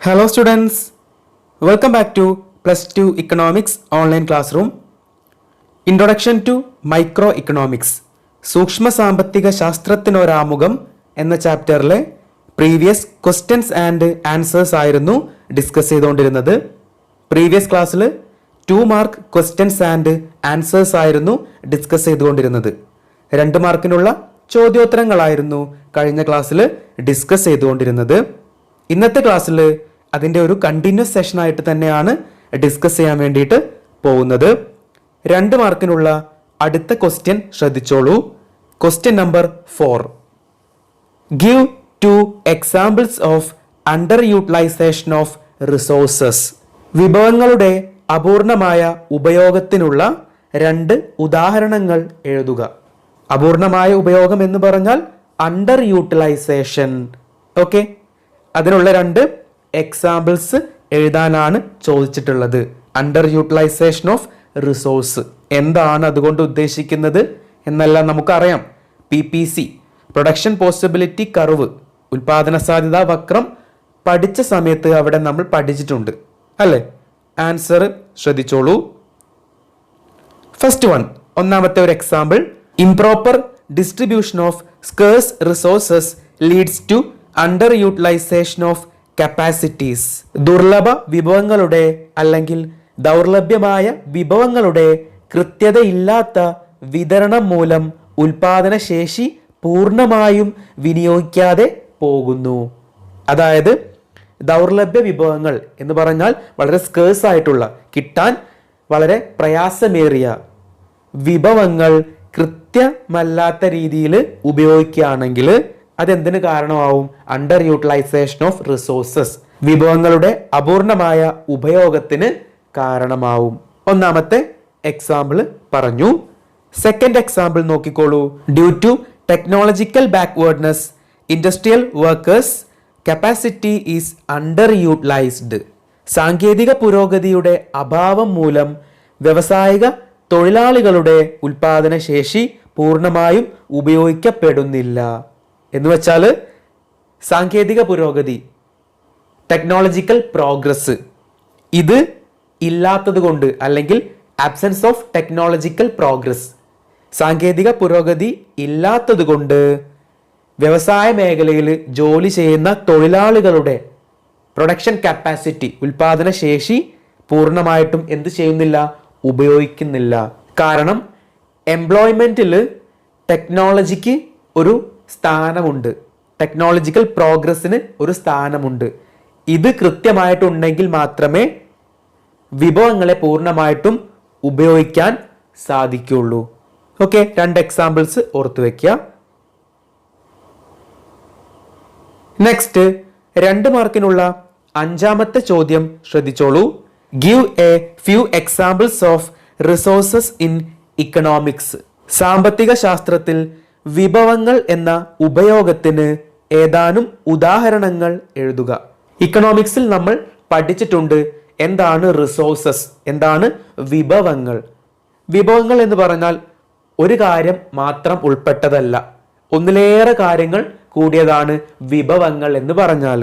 Hello students, welcome back to Plus 2 Economics Online Classroom. Introduction to Microeconomics. സൂക്ഷ്മ സാമ്പത്തിക ശാസ്ത്രത്തിനൊരാമുഖം എന്ന ചാപ്റ്ററിലെ previous questions and answers ആയിരുന്നു discuss ചെയ്തുകൊണ്ടിരുന്നത്. Previous ക്ലാസ്സിൽ 2 മാർക്ക് ക്വസ്റ്റ്യൻസ് ആൻഡ് ആൻസേഴ്സ് ആയിരുന്നു discuss ചെയ്തുകൊണ്ടിരുന്നത്. 2 മാർക്കിനുള്ള ചോദ്യോത്തരങ്ങളായിരുന്നു കഴിഞ്ഞ ക്ലാസ്സിൽ ഡിസ്കസ് ചെയ്തുകൊണ്ടിരുന്നത്. ഇന്നത്തെ ക്ലാസ്സിൽ അതിൻ്റെ ഒരു കണ്ടിന്യൂസ് സെഷൻ ആയിട്ട് തന്നെയാണ് ഡിസ്കസ് ചെയ്യാൻ വേണ്ടിയിട്ട് പോകുന്നത്. 2 മാർക്കിനുള്ള അടുത്ത ക്വസ്റ്റ്യൻ ശ്രദ്ധിച്ചോളൂ. Question number 4. Give 2 examples of underutilization of resources. വിഭവങ്ങളുടെ അപൂർണമായ ഉപയോഗത്തിനുള്ള 2 ഉദാഹരണങ്ങൾ എഴുതുക. അപൂർണമായ ഉപയോഗം എന്ന് പറഞ്ഞാൽ അണ്ടർ യൂട്ടിലൈസേഷൻ. ഓക്കെ, അതിനുള്ള 2 എക്സാമ്പിൾസ് എഴുതാനാണ് ചോദിച്ചിട്ടുള്ളത്. അണ്ടർ യൂട്ടിലൈസേഷൻ ഓഫ് റിസോഴ്സ് എന്താണ് അതുകൊണ്ട് ഉദ്ദേശിക്കുന്നത് എന്നെല്ലാം നമുക്കറിയാം. PPC, പ്രൊഡക്ഷൻ പോസിബിലിറ്റി കർവ്, ഉൽപാദന സാധ്യതാ വക്രം പഠിച്ച സമയത്ത് അവിടെ നമ്മൾ പഠിച്ചിട്ടുണ്ട് അല്ലേ? ആൻസർ ശ്രദ്ധിച്ചോളൂ. ഫസ്റ്റ് വൺ, ഒന്നാമത്തെ ഒരു example. Improper distribution of scarce resources leads to underutilization of capacities. ദുർലഭ വിഭവങ്ങളുടെ അല്ലെങ്കിൽ ദൗർലഭ്യമായ വിഭവങ്ങളുടെ കൃത്യതയില്ലാത്ത വിതരണം മൂലം ഉൽപാദന ശേഷി പൂർണ്ണമായും വിനിയോഗിക്കാതെ പോകുന്നു. അതായത് ദൗർലഭ്യ വിഭവങ്ങൾ എന്ന് പറഞ്ഞാൽ വളരെ സ്കേഴ്സ് ആയിട്ടുള്ള, കിട്ടാൻ വളരെ പ്രയാസമേറിയ വിഭവങ്ങൾ കൃത്യമല്ലാത്ത രീതിയിൽ ഉപയോഗിക്കുകയാണെങ്കിൽ അതെന്തിന് കാരണമാവും? അണ്ടർ യൂട്ടിലൈസേഷൻ ഓഫ് റിസോഴ്സസ്, വിഭവങ്ങളുടെ അപൂർണമായ ഉപയോഗത്തിന് കാരണമാവും. ഒന്നാമത്തെ എക്സാമ്പിൾ പറഞ്ഞു. സെക്കൻഡ് എക്സാമ്പിൾ നോക്കിക്കോളൂ. Due to technological backwardness industrial workers capacity is underutilised. സാങ്കേതിക പുരോഗതിയുടെ അഭാവം മൂലം വ്യവസായിക തൊഴിലാളികളുടെ ഉൽപാദന ശേഷി പൂർണ്ണമായും ഉപയോഗിക്കപ്പെടുന്നില്ല. എന്ന് വെച്ചാൽ സാങ്കേതിക പുരോഗതി, ടെക്നോളജിക്കൽ പ്രോഗ്രസ്, ഇത് ഇല്ലാത്തത് കൊണ്ട് അല്ലെങ്കിൽ ആബ്സെൻസ് ഓഫ് ടെക്നോളജിക്കൽ പ്രോഗ്രസ്, സാങ്കേതിക പുരോഗതി ഇല്ലാത്തത് കൊണ്ട് വ്യവസായ മേഖലയിൽ ജോലി ചെയ്യുന്ന തൊഴിലാളികളുടെ പ്രൊഡക്ഷൻ കപ്പാസിറ്റി, ഉൽപാദന ശേഷി പൂർണ്ണമായിട്ടും എന്ത് ചെയ്യുന്നില്ല? ഉപയോഗിക്കുന്നില്ല. കാരണം എംപ്ലോയ്മെന്റിൽ ടെക്നോളജിക്ക് ഒരു സ്ഥാനമുണ്ട്, ടെക്നോളജിക്കൽ പ്രോഗ്രസ്സിന് ഒരു സ്ഥാനമുണ്ട്. ഇത് കൃത്യമായിട്ടുണ്ടെങ്കിൽ മാത്രമേ വിഭവങ്ങളെ പൂർണ്ണമായിട്ടും ഉപയോഗിക്കാൻ സാധിക്കുള്ളൂ. ഓക്കെ, 2 എക്സാമ്പിൾസ് ഓർത്തു വെക്കുക. നെക്സ്റ്റ് 2 മാർക്കിനുള്ള 5ാമത്തെ ചോദ്യം ശ്രദ്ധിച്ചോളൂ. Give a few examples of resources in economics. സാമ്പത്തിക ശാസ്ത്രത്തിൽ വിഭവങ്ങൾ എന്ന ഉപയോഗത്തിന് ഏതാനും ഉദാഹരണങ്ങൾ എഴുതുക. ഇക്കണോമിക്സിൽ നമ്മൾ പഠിച്ചിട്ടുണ്ട് എന്താണ് റിസോഴ്സസ്, എന്താണ് വിഭവങ്ങൾ. വിഭവങ്ങൾ എന്ന് പറഞ്ഞാൽ ഒരു കാര്യം മാത്രം ഉൾപ്പെട്ടതല്ല, ഒന്നിലേറെ കാര്യങ്ങൾ കൂടിയതാണ് വിഭവങ്ങൾ എന്ന് പറഞ്ഞാൽ.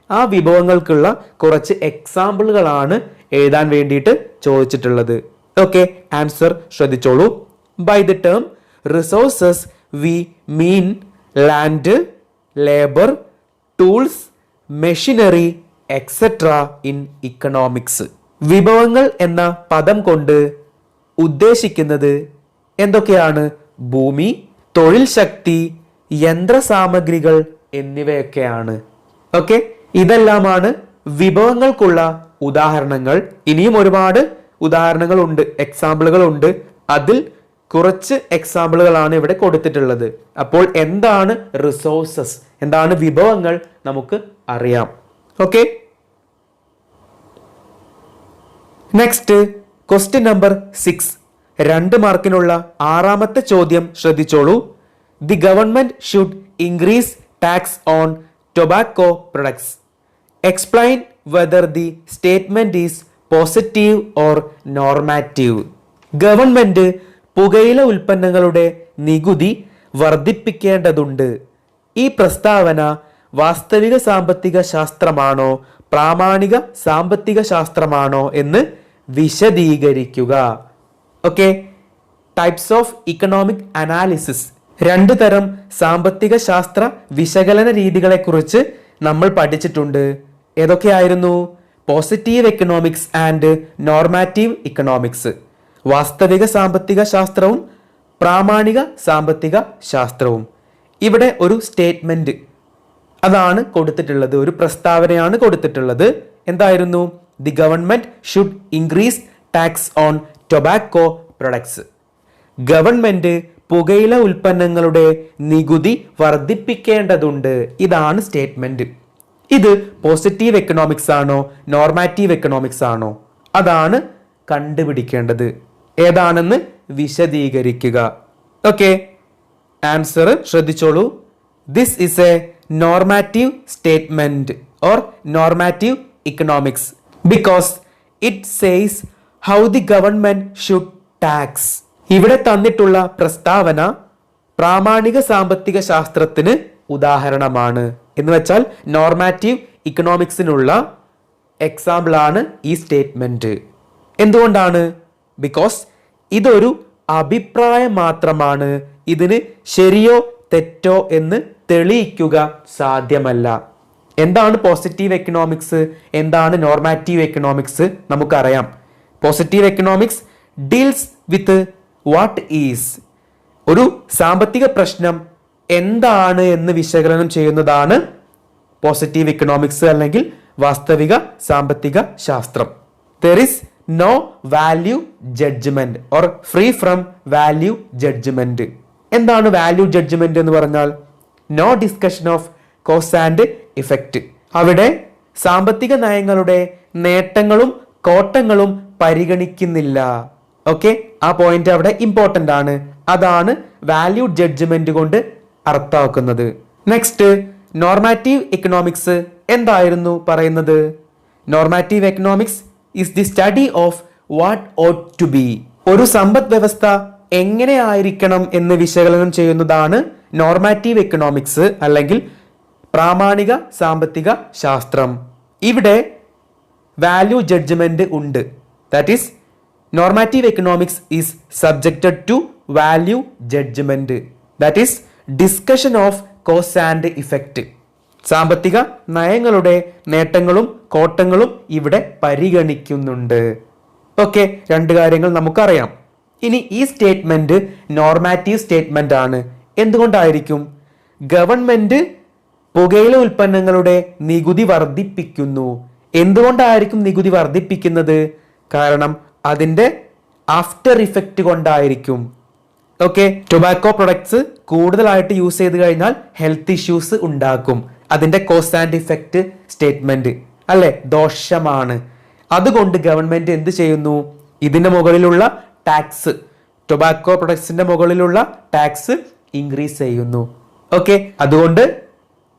ആ വിഭവങ്ങൾക്കുള്ള കുറച്ച് എക്സാമ്പിളുകളാണ് എഴുതാൻ വേണ്ടിയിട്ട് ചോദിച്ചിട്ടുള്ളത്. ഓക്കെ, ആൻസർ ശ്രദ്ധിച്ചോളൂ. By the term resources we mean land, labor, tools, machinery, etc. in economics. വിഭവങ്ങൾ എന്ന പദം കൊണ്ട് ഉദ്ദേശിക്കുന്നത് എന്തൊക്കെയാണ്? ഭൂമി, തൊഴിൽ ശക്തി, യന്ത്രസാമഗ്രികൾ എന്നിവയൊക്കെയാണ്. ഓക്കെ, ഇതെല്ലാമാണ് വിഭവങ്ങൾക്കുള്ള ഉദാഹരണങ്ങൾ. ഇനിയും ഒരുപാട് ഉദാഹരണങ്ങൾ ഉണ്ട്, എക്സാമ്പിളുകൾ ഉണ്ട്. അതിൽ കുറച്ച് എക്സാമ്പിളുകളാണ് ഇവിടെ കൊടുത്തിട്ടുള്ളത്. അപ്പോൾ എന്താണ് റിസോഴ്സസ്, എന്താണ് വിഭവങ്ങൾ നമുക്ക് അറിയാം. Okay, next question number 6. 2 മാർക്കിനുള്ള 6ാമത്തെ ചോദ്യം ശ്രദ്ധിച്ചോളൂ. The government should increase tax on tobacco products. Explain whether the statement is positive or normative. Government പുകയില ഉൽപ്പന്നങ്ങളുടെ നികുതി വർദ്ധിപ്പിക്കേണ്ടതുണ്ട്. ഈ പ്രസ്താവന വാസ്തവിക സാമ്പത്തിക ശാസ്ത്രമാണോ പ്രാമാണിക സാമ്പത്തിക ശാസ്ത്രമാണോ എന്ന് വിശദീകരിക്കുക. Okay, types of economic analysis. രണ്ട് തരം സാമ്പത്തിക ശാസ്ത്ര വിശകലന രീതികളെ കുറിച്ച് നമ്മൾ പഠിച്ചിട്ടുണ്ട്. ഏതൊക്കെയായിരുന്നു? Positive economics and normative economics. വാസ്തവിക സാമ്പത്തിക ശാസ്ത്രവും പ്രാമാണിക സാമ്പത്തിക ശാസ്ത്രവും. ഇവിടെ ഒരു സ്റ്റേറ്റ്മെന്റ് അതാണ് കൊടുത്തിട്ടുള്ളത്, ഒരു പ്രസ്താവനയാണ് കൊടുത്തിട്ടുള്ളത്. എന്തായിരുന്നു? The government should increase tax on tobacco products. Government പുകയില ഉൽപ്പന്നങ്ങളുടെ നികുതി വർദ്ധിപ്പിക്കേണ്ടതുണ്ട്. ഇതാണ് സ്റ്റേറ്റ്മെന്റ്. ഇത് പോസിറ്റീവ് എക്കണോമിക്സ് ആണോ നോർമാറ്റീവ് എക്കണോമിക്സ് ആണോ? അതാണ് കണ്ടുപിടിക്കേണ്ടത്. ഏതാണെന്ന് വിശദീകരിക്കുക. ഓക്കെ, ആൻസർ ശ്രദ്ധിച്ചോളൂ. This is a normative statement or normative economics because it says how the government should tax. ഇവിടെ തന്നിട്ടുള്ള പ്രസ്താവന പ്രാമാണിക സാമ്പത്തിക ശാസ്ത്രത്തിന് ഉദാഹരണമാണ്. എന്ന് വെച്ചാൽ നോർമാറ്റീവ് ഇക്കണോമിക്സിനുള്ള എക്സാമ്പിൾ ആണ് ഈ സ്റ്റേറ്റ്മെന്റ്. എന്തുകൊണ്ടാണ്? ബിക്കോസ് ഇതൊരു അഭിപ്രായം മാത്രമാണ്. ഇതിന് ശരിയോ തെറ്റോ എന്ന് തെളിയിക്കുക സാധ്യമല്ല. എന്താണ് പോസിറ്റീവ് എക്കണോമിക്സ്, എന്താണ് നോർമാറ്റീവ് എക്കണോമിക്സ് നമുക്കറിയാം. Positive economics deals with what is. ഒരു സാമ്പത്തിക പ്രശ്നം എന്താണ് എന്ന് വിശകലനം ചെയ്യുന്നതാണ് പോസിറ്റീവ് ഇക്കണോമിക്സ് അല്ലെങ്കിൽ വാസ്തവിക സാമ്പത്തിക ശാസ്ത്രം. There is no value judgement or free from value judgement. എന്താണ് വാല്യൂ ജഡ്ജ്മെന്റ് എന്ന് പറഞ്ഞാൽ? No discussion of cause and effect. അവിടെ സാമ്പത്തിക നയങ്ങളുടെ നേട്ടങ്ങളും കോട്ടങ്ങളും പരിഗണിക്കുന്നില്ല. ഓക്കെ, ആ പോയിന്റ് അവിടെ ഇമ്പോർട്ടന്റ് ആണ്. അതാണ് വാല്യൂ ജഡ്ജ്മെന്റ് കൊണ്ട് അർത്ഥമാക്കുന്നത്. നെക്സ്റ്റ്, നോർമാറ്റീവ് എക്കണോമിക്സ് എന്തായിരുന്നു പറയുന്നത്? Normative economics is the study of what ought to be. ഒരു സമ്പദ് വ്യവസ്ഥ എങ്ങനെ ആയിരിക്കണം എന്ന് വിശകലനം ചെയ്യുന്നതാണ് നോർമാറ്റീവ് എക്കണോമിക്സ് അല്ലെങ്കിൽ പ്രാമാണിക സാമ്പത്തിക ശാസ്ത്രം. ഇവിടെ വാല്യൂ ജഡ്ജ്മെന്റ് ഉണ്ട്. That is normative economics is subjected to value judgement. That is discussion of cause and effect. സാമ്പത്തിക നയങ്ങളുടെ നേട്ടങ്ങളും കോട്ടങ്ങളും ഇവിടെ പരിഗണിക്കുന്നുണ്ട്. ഓക്കെ, രണ്ട് കാര്യങ്ങൾ നമുക്കറിയാം. ഇനി ഈ സ്റ്റേറ്റ്മെന്റ് നോർമാറ്റീവ് സ്റ്റേറ്റ്മെന്റ് ആണ്. എന്തുകൊണ്ടായിരിക്കും? ഗവൺമെന്റ് പുകയില ഉൽപ്പന്നങ്ങളുടെ നികുതി വർദ്ധിപ്പിക്കുന്നു. എന്തുകൊണ്ടായിരിക്കും നികുതി വർദ്ധിപ്പിക്കുന്നത്? കാരണം അതിന്റെ ആഫ്റ്റർ ഇഫക്റ്റ് കൊണ്ടായിരിക്കും. ഓക്കെ, ടൊബാക്കോ പ്രൊഡക്ട്സ് കൂടുതലായിട്ട് യൂസ് ചെയ്ത് കഴിഞ്ഞാൽ ഹെൽത്ത് ഇഷ്യൂസ് ഉണ്ടാക്കും. അതിന്റെ കോസ് ആൻഡ് ഇഫക്റ്റ് സ്റ്റേറ്റ്മെന്റ് അല്ലെ, ദോഷമാണ്. അതുകൊണ്ട് ഗവൺമെന്റ് എന്ത് ചെയ്യുന്നു? ഇതിന്റെ മുകളിലുള്ള ടാക്സ്, ടൊബാക്കോ പ്രൊഡക്ട്സിന്റെ മുകളിലുള്ള ടാക്സ് ഇൻക്രീസ് ചെയ്യുന്നു. ഓക്കെ, അതുകൊണ്ട്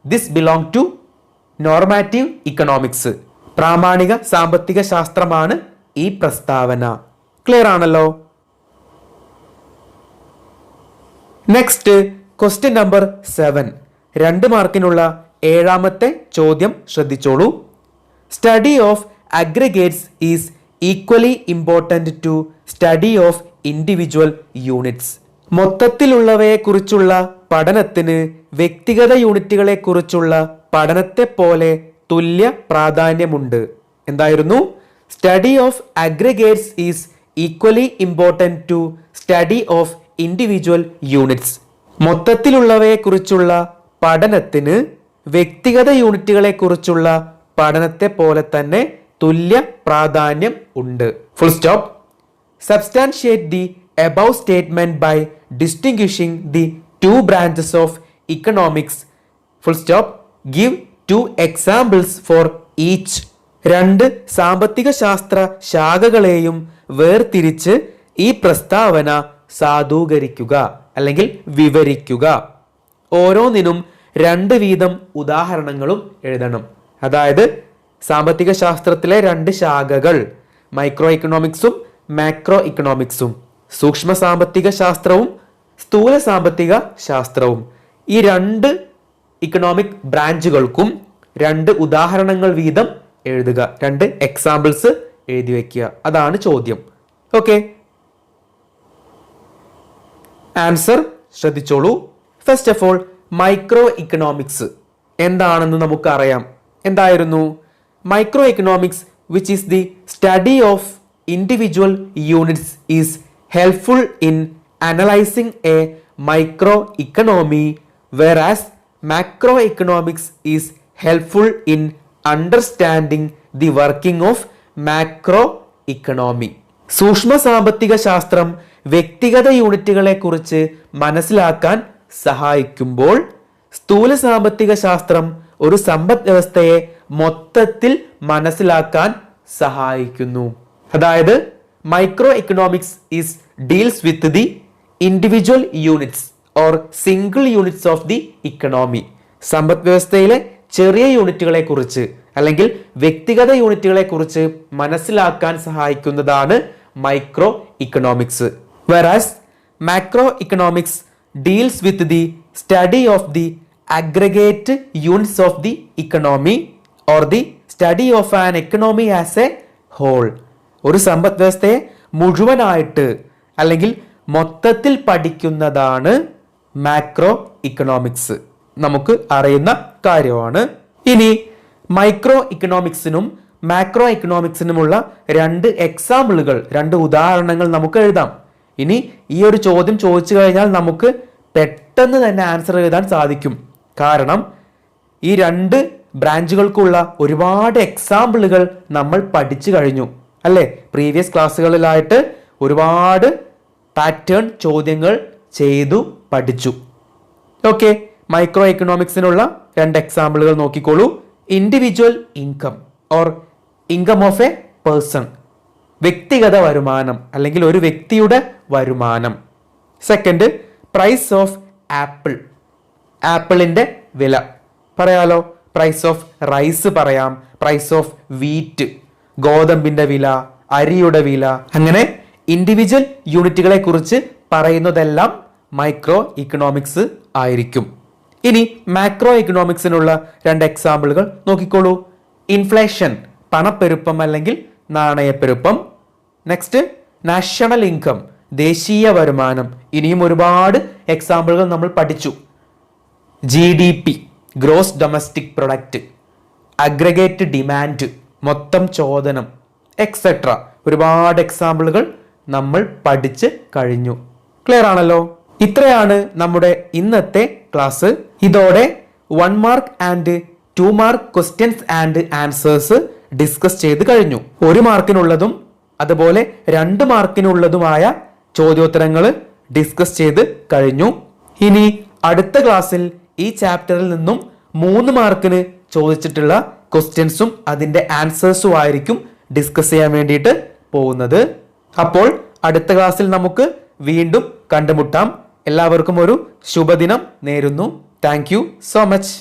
this belong to normative economics. പ്രാമാണിക സാമ്പത്തിക ശാസ്ത്രമാണ് ഈ പ്രസ്താവന. ക്ലിയർ ആണല്ലോ? Next, question number 7. 2 മാർക്കിനുള്ള 7ാമത്തെ ചോദ്യം ശ്രദ്ധിച്ചോളൂ. Study of aggregates is equally important to study of individual units. മൊത്തത്തിലുള്ളവയെക്കുറിച്ചുള്ള പഠനത്തിന് വ്യക്തിഗത യൂണിറ്റുകളെ കുറിച്ചുള്ള പഠനത്തെ പോലെ തുല്യ പ്രാധാന്യമുണ്ട്. എന്തായിരുന്നു? Study of aggregates is equally important to study of individual units. മൊത്തത്തിലുള്ളവയെക്കുറിച്ചുള്ള പഠനത്തിന് വ്യക്തിഗത യൂണിറ്റുകളെ കുറിച്ചുള്ള പഠനത്തെ പോലെ തന്നെ തുല്യ പ്രാധാന്യം ഉണ്ട്. Full stop. Substantiate the above statement by distinguishing the 2 branches of economics. Full stop. Give 2 examples for each. 2 സാമ്പത്തിക ശാസ്ത്ര ശാഖകളെയും വേർതിരിച്ച് ഈ പ്രസ്താവന സാധൂകരിക്കുക അല്ലെങ്കിൽ വിവരിക്കുക. ഓരോന്നിനും 2 വീതം ഉദാഹരണങ്ങളും എഴുതണം. അതായത് സാമ്പത്തിക ശാസ്ത്രത്തിലെ 2 ശാഖകൾ, മൈക്രോ ഇക്കണോമിക്സും മാക്രോ ഇക്കണോമിക്സും, സൂക്ഷ്മ സാമ്പത്തിക ശാസ്ത്രവും സ്ഥൂല സാമ്പത്തിക ശാസ്ത്രവും. ഈ 2 ഇക്കണോമിക് ബ്രാഞ്ചുകൾക്കും 2 ഉദാഹരണങ്ങൾ വീതം എഴുതുക. 2 എക്സാമ്പിൾസ് എഴുതി വെക്കുക. അതാണ് ചോദ്യം. ഓക്കെ, ആൻസർ ശ്രദ്ധിച്ചോളൂ. First of all, microeconomics എന്താണെന്ന് നമുക്കറിയാം. എന്തായിരുന്നു? Microeconomics, which is the study of individual units, is helpful in analysing a microeconomy, whereas macroeconomics is helpful in understanding the working of macroeconomy. സൂക്ഷ്മ സാമ്പത്തിക ശാസ്ത്രം വ്യക്തിഗത യൂണിറ്റുകളെ കുറിച്ച് മനസ്സിലാക്കാൻ സഹായിക്കുമ്പോൾ സ്ഥൂല സാമ്പത്തിക ശാസ്ത്രം ഒരു സമ്പദ് വ്യവസ്ഥയെ മൊത്തത്തിൽ മനസ്സിലാക്കാൻ സഹായിക്കുന്നു. അതായത് micro economics is deals with the individual units or single units of the economy. സമ്പദ് വ്യവസ്ഥയിലെ ചെറിയ യൂണിറ്റുകളെ കുറിച്ച് അല്ലെങ്കിൽ വ്യക്തിഗത യൂണിറ്റുകളെ കുറിച്ച് മനസ്സിലാക്കാൻ സഹായിക്കുന്നതാണ് microeconomics. Whereas macroeconomics deals with the study of the aggregate units of the economy or the study of an economy as a whole. ഒരു സമ്പദ് വ്യവസ്ഥയെ മുഴുവനായിട്ട് അല്ലെങ്കിൽ മൊത്തത്തിൽ പഠിക്കുന്നതാണ് മാക്രോ ഇക്കണോമിക്സ്. നമുക്ക് അറിയുന്ന കാര്യമാണ്. ഇനി മൈക്രോ ഇക്കണോമിക്സിനും മാക്രോ ഇക്കണോമിക്സിനുമുള്ള 2 എക്സാമ്പിളുകൾ, 2 ഉദാഹരണങ്ങൾ നമുക്ക് എഴുതാം. ഇനി ഈ ഒരു ചോദ്യം ചോദിച്ചു കഴിഞ്ഞാൽ നമുക്ക് പെട്ടെന്ന് തന്നെ ആൻസർ എഴുതാൻ സാധിക്കും. കാരണം ഈ 2 ബ്രാഞ്ചുകൾക്കുള്ള ഒരുപാട് എക്സാമ്പിളുകൾ നമ്മൾ പഠിച്ചു കഴിഞ്ഞു അല്ലേ? പ്രീവിയസ് ക്ലാസ്സുകളിലായിട്ട് ഒരുപാട് പാറ്റേൺ ചോദ്യങ്ങൾ ചെയ്തു പഠിച്ചു. ഓക്കെ, മൈക്രോ എക്കണോമിക്സിനുള്ള 2 എക്സാമ്പിളുകൾ നോക്കിക്കോളൂ. Individual income or income of A person, വ്യക്തിഗത വരുമാനം അല്ലെങ്കിൽ ഒരു വ്യക്തിയുടെ വരുമാനം. സെക്കൻഡ്, പ്രൈസ് ഓഫ് ആപ്പിൾ, ആപ്പിളിന്റെ വില പറയാലോ. പ്രൈസ് ഓഫ് റൈസ് പറയാം, പ്രൈസ് ഓഫ് വീറ്റ്, ഗോതമ്പിന്റെ വില, അരിയുടെ വില. അങ്ങനെ ഇൻഡിവിജ്വൽ യൂണിറ്റുകളെ കുറിച്ച് പറയുന്നതെല്ലാം മൈക്രോ ഇക്കണോമിക്സ് ആയിരിക്കും. ഇനി മാക്രോ ഇക്കണോമിക്സിനുള്ള 2 എക്സാമ്പിളുകൾ നോക്കിക്കോളൂ. ഇൻഫ്ലേഷൻ, പണപ്പെരുപ്പം അല്ലെങ്കിൽ നാണയപ്പെരുപ്പം. നെക്സ്റ്റ്, നാഷണൽ ഇൻകം, ദേശീയ വരുമാനം. ഇനിയും ഒരുപാട് എക്സാമ്പിളുകൾ നമ്മൾ പഠിച്ചു. GDP, gross domestic product, aggregate demand, മൊത്തം ചോദനം, എക്സെട്ര. ഒരുപാട് എക്സാമ്പിളുകൾ നമ്മൾ പഠിച്ച് കഴിഞ്ഞു. ക്ലിയർ ആണല്ലോ? ഇത്രയാണ് നമ്മുടെ ഇന്നത്തെ ക്ലാസ്. ഇതോടെ 1 mark and 2 mark questions and answers discuss ചെയ്ത് കഴിഞ്ഞു. 1 മാർക്കിനുള്ളതും അതുപോലെ 2 മാർക്കിനുള്ളതുമായ ചോദ്യോത്തരങ്ങൾ ഡിസ്കസ് ചെയ്ത് കഴിഞ്ഞു. ഇനി അടുത്ത ക്ലാസ്സിൽ ഈ ചാപ്റ്ററിൽ നിന്നും 3 മാർക്കിന് ചോദിച്ചിട്ടുള്ള ക്വസ്റ്റ്യൻസും അതിന്റെ ആൻസേഴ്സും ആയിരിക്കും ഡിസ്കസ് ചെയ്യാൻ വേണ്ടിയിട്ട് പോകുന്നത്. അപ്പോൾ അടുത്ത ക്ലാസ്സിൽ നമുക്ക് വീണ്ടും കണ്ടുമുട്ടാം. എല്ലാവർക്കും ഒരു ശുഭദിനം നേരുന്നു. Thank you so much.